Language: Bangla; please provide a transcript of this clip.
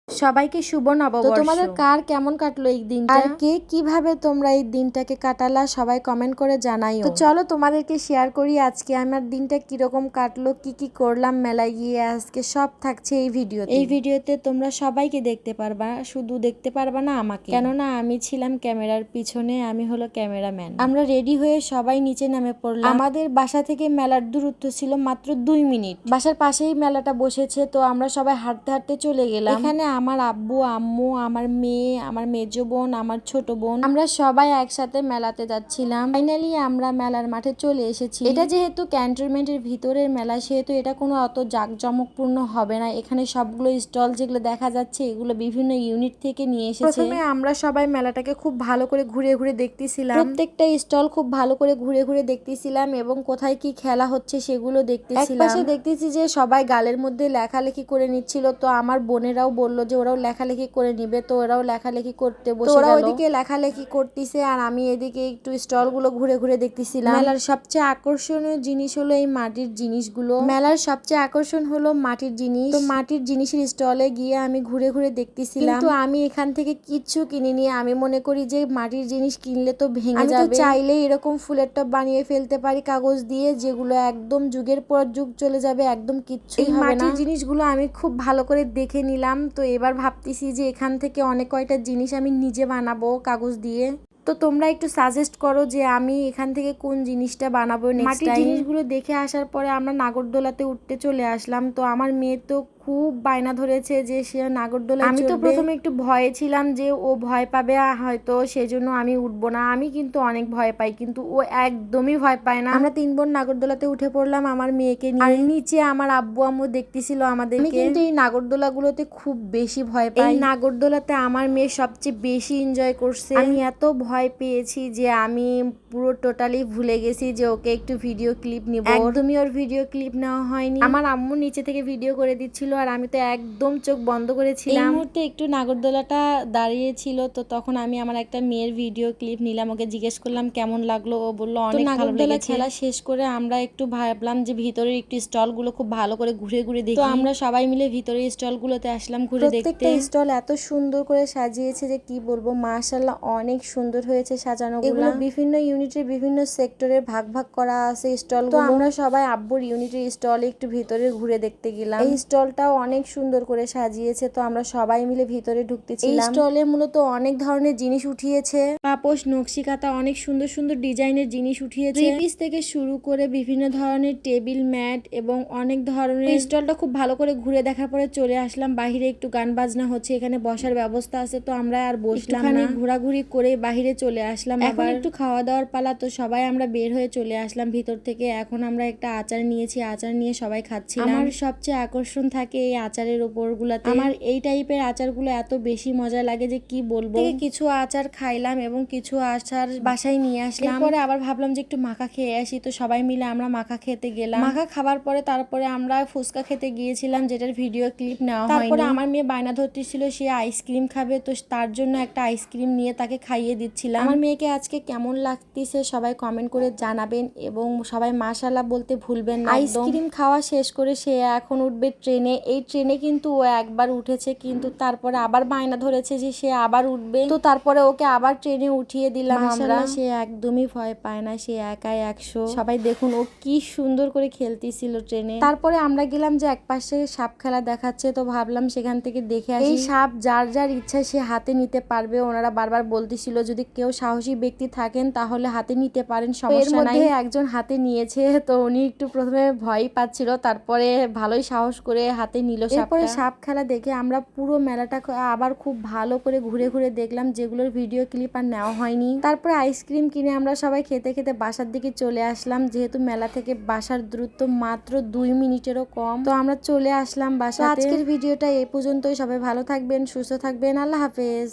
সবাইকে শুভ তো নববর্ষ। তোমাদের কার কেমন কাটলো এই দিনটা, আর কে কিভাবে তোমরা এই দিনটাকে কাটালা সবাই কমেন্ট করে জানাইও। তো চলো তোমাদেরকে শেয়ার করি আজকে আমার দিনটা কিরকম কাটলো, কি কি করলাম মেলায় গিয়ে, আজকে সব থাকছে এই ভিডিওতে। এই ভিডিওতে তোমরা সবাইকে দেখতে পারবা, শুধু দেখতে পারবা না আমাকে, কেননা আমি ছিলাম ক্যামেরার পিছনে, আমি হলো ক্যামেরাম্যান। আমরা রেডি হয়ে সবাই নিচে নামে পড়লাম। আমাদের বাসা থেকে মেলার দূরত্ব ছিল মাত্র 2 মিনিট। বাসার পাশেই মেলাটা বসেছে, তো আমরা সবাই হাঁটতে হাঁটতে চলে গেলাম। এখানে আমার আব্বু আম্মু, আমার মেয়ে, আমার মেজো বোন, আমার ছোট বোন, আমরা সবাই একসাথে মেলাতে যাচ্ছিলাম। ফাইনালি আমরা মেলার মাঠে চলে এসেছি। এটা যেহেতু ক্যান্টনমেন্টের ভিতরের মেলা, সেহেতু এটা কোনো অত জাঁকজমকপূর্ণ হবে না। এখানে সবগুলো স্টল যেগুলো দেখা যাচ্ছে এগুলো বিভিন্ন ইউনিট থেকে নিয়ে এসেছে। প্রথমে আমরা সবাই মেলাটাকে খুব ভালো করে ঘুরে ঘুরে দেখতেছিলাম, প্রত্যেকটা স্টল খুব ভালো করে ঘুরে ঘুরে দেখতেছিলাম এবং কোথায় কি খেলা হচ্ছে সেগুলো দেখতেছিলাম। একপাশে দেখতেছি যে সবাই গালের মধ্যে লেখালেখি করে নিচ্ছিল, তো আমার বোনেরাও বলল যে ওরাও লেখালেখি করে নিবে, তো ওরাও লেখালেখি করতে বসে গেল। ওরা ওইদিকে লেখালেখি করতেছে আর আমি এদিকে একটু স্টল গুলো ঘুরে ঘুরে দেখতেছিলাম। মেলার সবচেয়ে আকর্ষণীয় জিনিস হলো এই মাটির জিনিসগুলো। মেলার সবচেয়ে আকর্ষণ হলো মাটির জিনিস। তো মাটির জিনিসের স্টলে গিয়ে আমি ঘুরে ঘুরে দেখতেছিলাম, কিন্তু আমি এখান থেকে কিচ্ছু কিনিনি। আমি মনে করি যে মাটির জিনিস কিনলে তো ভেঙে যাবে। আমি তো চাইলেই এরকম ফুলের টব বানিয়ে ফেলতে পারি কাগজ দিয়ে, যেগুলো একদম যুগের পর যুগ চলে যাবে, একদম কিচ্ছুই হবে না। এই মাটির জিনিসগুলো আমি খুব ভালো করে দেখে নিলাম। তো এবার ভাবতেছি যে এখান থেকে অনেক কয়টা জিনিস আমি নিজে বানাবো কাগজ দিয়ে। তো তোমরা একটু সাজেস্ট করো যে আমি এখান থেকে কোন জিনিসটা বানাবো নেক্সট টাইম। মাটির জিনিসগুলো দেখে আসার পরে আমরা নাগরদোলাতে উঠতে চলে আসলাম। তো আমার মেয়ে তো খুব বায়না ধরেছে যে সে নাগরদোলায় চড়বে। আমি তো প্রথমে একটু ভয়ে ছিলাম যে ও ভয় পাবে হয়তো, সেজন্য আমি উঠবো না। আমি কিন্তু অনেক ভয় পাই, কিন্তু ও একদমই ভয় পায় না। আমরা 3 বোন নাগরদোলাতে উঠে পড়লাম আমার মেয়েকে নিয়ে, আর নিচে আমার আব্বু আম্মু দেখতেছিল আমাদেরকে। আমি কিন্তু এই নাগরদোলাগুলোতে খুব বেশি ভয় পাই। এই নাগরদোলাতে আমার মেয়ে সবচেয়ে বেশি এনজয় করছে। আমি এত ভয় পেয়েছি যে আমি পুরো টোটালি ভুলে গেছি যে ওকে একটু ভিডিও ক্লিপ নিব। একদমই ওর ভিডিও ক্লিপ নেওয়া হয়নি। আমার আম্মু নিচে থেকে ভিডিও করে দিচ্ছিল আর আমি তো একদম চোখ বন্ধ করেছিলাম। এই মুহূর্তে একটু নাগরদোলাটা দাঁড়িয়েছিল, তো তখন আমি আমার একটা মেয়ের ভিডিও ক্লিপ নিলাম। ওকে জিজ্ঞেস করলাম কেমন লাগলো, ও বললো অনেক ভালো লেগেছে। খেলা শেষ করে আমরা একটু ভাবলাম যে ভিতরের একটু স্টল গুলো খুব ভালো করে ঘুরে ঘুরে দেখি। তো আমরা সবাই মিলে ভিতরের স্টল গুলোতে আসলাম ঘুরে দেখতে। প্রত্যেকটা স্টল এত সুন্দর করে সাজিয়েছে যে কি বলবো, মাশাআল্লাহ অনেক সুন্দর হয়েছে সাজানো। এগুলো বিভিন্ন ইউনিটের বিভিন্ন সেক্টরে ভাগ ভাগ করা আছে স্টল। তো আমরা সবাই আব্বুর ইউনিটের স্টলে একটু ভিতরে ঘুরে দেখতে গেলাম। এই স্টলটাও অনেক সুন্দর করে সাজিয়েছে, তো আমরা সবাই মিলে ভিতরে ঢুকতেছিলাম। এই স্টলে মূলত অনেক ধরনের জিনিস উঠিয়েছে, পাপোশ নকশি কাঁথা, অনেক সুন্দর সুন্দর ডিজাইনের জিনিস উঠিয়েছে। থ্রি পিস থেকে শুরু করে বিভিন্ন ধরনের টেবিল ম্যাট এবং অনেক ধরনের। স্টলটা খুব ভালো করে ঘুরে দেখার পরে চলে আসলাম বাহিরে, একটু গান বাজনা হচ্ছে, এখানে বসার ব্যবস্থা আছে, তো আমরা আর বসলাম না, ঘোরাঘুরি করে বাহিরে চলে আসলাম। এখন একটু খাওয়া দাওয়ার পালা, তো সবাই আমরা বের হয়ে চলে আসলাম ভিতর থেকে। এখন আমরা একটা আচার নিয়েছি, আচার নিয়ে সবাই খাচ্ছিলাম। আমার সবচেয়ে আকর্ষণ থাকে এই আচারের উপর গুলাতে। আমার এই টাইপের আচারগুলো এত বেশি মজা লাগে যে কি বলবো। কিছু আচার খাইলাম এবং কিছু আচার বাসায় নিয়ে আসলাম। পরে আবার ভাবলাম যে একটু মাখা খেয়ে আসি, তো সবাই মিলে আমরা মাখা খেতে গেলাম। মাখা খাবার পরে তারপরে আমরা ফুচকা খেতে গিয়েছিলাম, যেটার ভিডিও ক্লিপ নেওয়া হয়নি। তারপরে আমার মেয়ে বায়না ধরতেছিল সে আইসক্রিম খাবে, তো তার জন্য একটা আইসক্রিম নিয়ে তাকে খাইয়ে দিচ্ছিলাম। আমার মেয়েকে আজকে কেমন লাগতেছে সবাই কমেন্ট করে জানাবেন এবং সবাই মাশাআল্লাহ বলতে ভুলবেন না। আইসক্রিম খাওয়া শেষ করে সে এখন উঠবে ট্রেনে। এই ট্রেনে কিন্তু ও একবার উঠেছে, কিন্তু তারপরে আবার বায়না ধরেছে যে সে আবার উঠবে, তো তারপরে ওকে আবার ট্রেনে উঠিয়ে দিলাম আমরা। সে একদমই ভয় পায় না, সে একাই 100। সবাই দেখুন ও কি সুন্দর করে খেলতেছিল ট্রেনে। তারপরে আমরা গেলাম যে একপাশে সাপ খেলা দেখাচ্ছে, তো ভাবলাম সেখান থেকে দেখে আসি। এই সাপ যার যার ইচ্ছা সে হাতে নিতে পারবে। ওনারা বারবার বলতেছিল যদি কেউ সাহসী ব্যক্তি থাকেন তাহলে হাতে নিতে পারেন, সমস্যা নাই। একজন হাতে নিয়েছে, তো উনি একটু প্রথমে ভয় পাচ্ছিল, তারপরে ভালোই সাহস করে হাতে নিল। এরপরে সাপ খেলা দেখে আমরা পুরো মেলাটা আবার খুব ভালো করে ঘুরে ঘুরে দেখলাম, যেগুলোর ভিডিও ক্লিপ আর নেওয়া হয়নি। তারপরে আইসক্রিম কিনে আমরা সবাই খেতে খেতে বাসার দিকে চলে আসলাম, যেহেতু মেলা থেকে বাসার দূরত্ব মাত্র 2 মিনিটেরও কম, তো আমরা চলে আসলাম বাসাতে। আজকের ভিডিওটা এই পর্যন্তই। সবাই ভালো থাকবেন, সুস্থ থাকবেন, আল্লাহ হাফেজ।